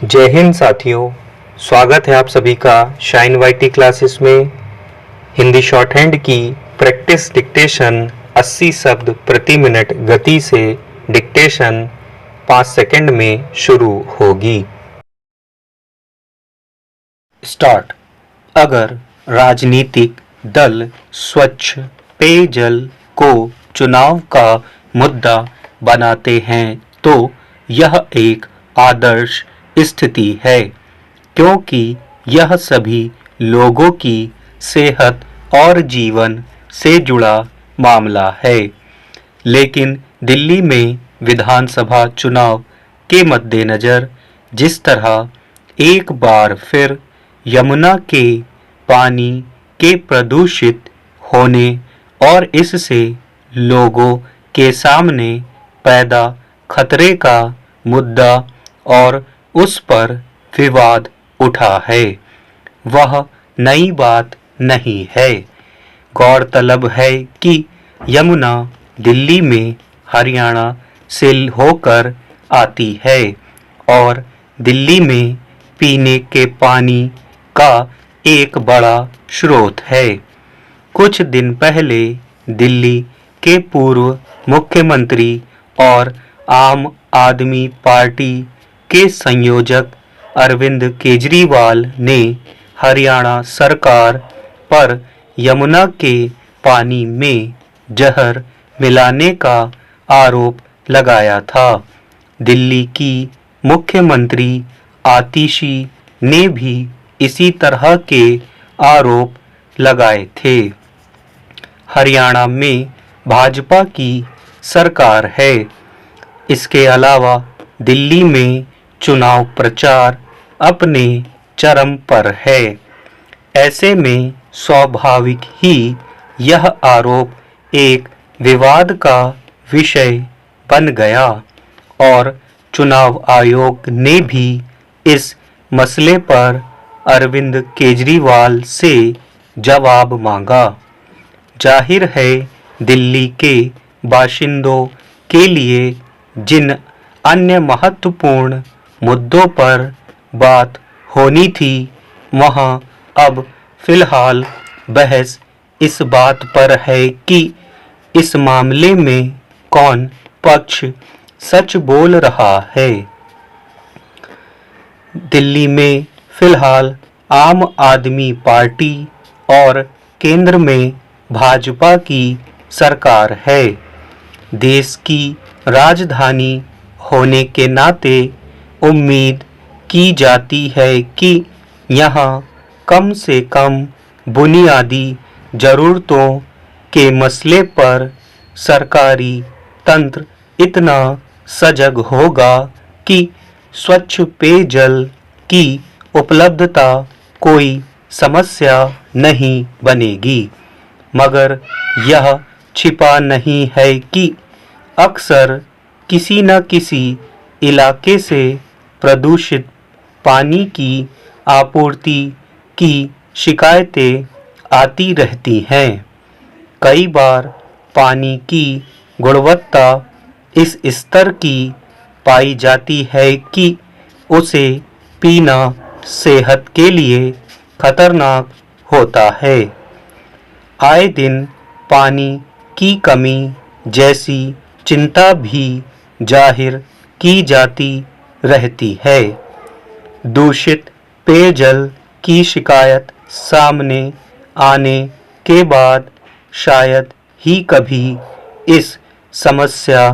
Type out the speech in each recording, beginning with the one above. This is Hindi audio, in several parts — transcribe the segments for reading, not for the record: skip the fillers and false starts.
जय हिंद साथियों, स्वागत है आप सभी का शाइन वाईटी क्लासेस में। हिंदी शॉर्ट हैंड की प्रैक्टिस डिक्टेशन 80 शब्द प्रति मिनट गति से डिक्टेशन 5 सेकंड में शुरू होगी। स्टार्ट। अगर राजनीतिक दल स्वच्छ पेयजल को चुनाव का मुद्दा बनाते हैं तो यह एक आदर्श स्थिति है, क्योंकि यह सभी लोगों की सेहत और जीवन से जुड़ा मामला है। लेकिन दिल्ली में विधानसभा चुनाव के मद्देनज़र जिस तरह एक बार फिर यमुना के पानी के प्रदूषित होने और इससे लोगों के सामने पैदा खतरे का मुद्दा और उस पर विवाद उठा है, वह नई बात नहीं है। गौरतलब है कि यमुना दिल्ली में हरियाणा से होकर आती है और दिल्ली में पीने के पानी का एक बड़ा स्रोत है। कुछ दिन पहले दिल्ली के पूर्व मुख्यमंत्री और आम आदमी पार्टी के संयोजक अरविंद केजरीवाल ने हरियाणा सरकार पर यमुना के पानी में जहर मिलाने का आरोप लगाया था। दिल्ली की मुख्यमंत्री आतिशी ने भी इसी तरह के आरोप लगाए थे। हरियाणा में भाजपा की सरकार है। इसके अलावा दिल्ली में चुनाव प्रचार अपने चरम पर है। ऐसे में स्वाभाविक ही यह आरोप एक विवाद का विषय बन गया और चुनाव आयोग ने भी इस मसले पर अरविंद केजरीवाल से जवाब मांगा। जाहिर है दिल्ली के बाशिंदों के लिए जिन अन्य महत्वपूर्ण मुद्दों पर बात होनी थी, वहाँ अब फिलहाल बहस इस बात पर है कि इस मामले में कौन पक्ष सच बोल रहा है। दिल्ली में फिलहाल आम आदमी पार्टी और केंद्र में भाजपा की सरकार है। देश की राजधानी होने के नाते उम्मीद की जाती है कि यहाँ कम से कम बुनियादी ज़रूरतों के मसले पर सरकारी तंत्र इतना सजग होगा कि स्वच्छ पेयजल की उपलब्धता कोई समस्या नहीं बनेगी। मगर यह छिपा नहीं है कि अक्सर किसी न किसी इलाके से प्रदूषित पानी की आपूर्ति की शिकायतें आती रहती हैं। कई बार पानी की गुणवत्ता इस स्तर की पाई जाती है कि उसे पीना सेहत के लिए खतरनाक होता है। आए दिन पानी की कमी जैसी चिंता भी जाहिर की जाती रहती है। दूषित पेयजल की शिकायत सामने आने के बाद शायद ही कभी इस समस्या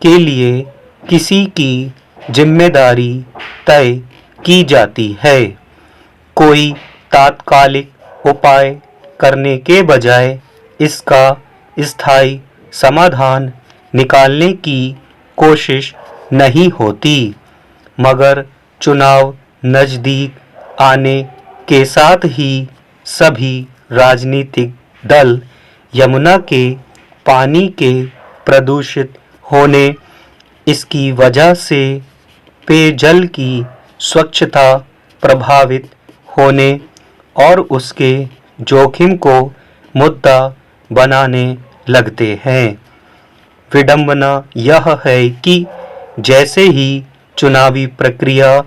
के लिए किसी की जिम्मेदारी तय की जाती है। कोई तात्कालिक उपाय करने के बजाय इसका स्थायी समाधान निकालने की कोशिश नहीं होती। मगर चुनाव नज़दीक आने के साथ ही सभी राजनीतिक दल यमुना के पानी के प्रदूषित होने, इसकी वजह से पेयजल की स्वच्छता प्रभावित होने और उसके जोखिम को मुद्दा बनाने लगते हैं। विडंबना यह है कि जैसे ही चुनावी प्रक्रिया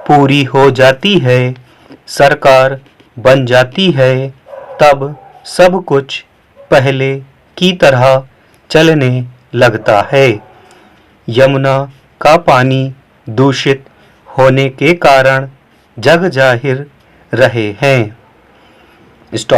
पूरी हो जाती है, सरकार बन जाती है, तब सब कुछ पहले की तरह चलने लगता है। यमुना का पानी दूषित होने के कारण जग जाहिर रहे हैं।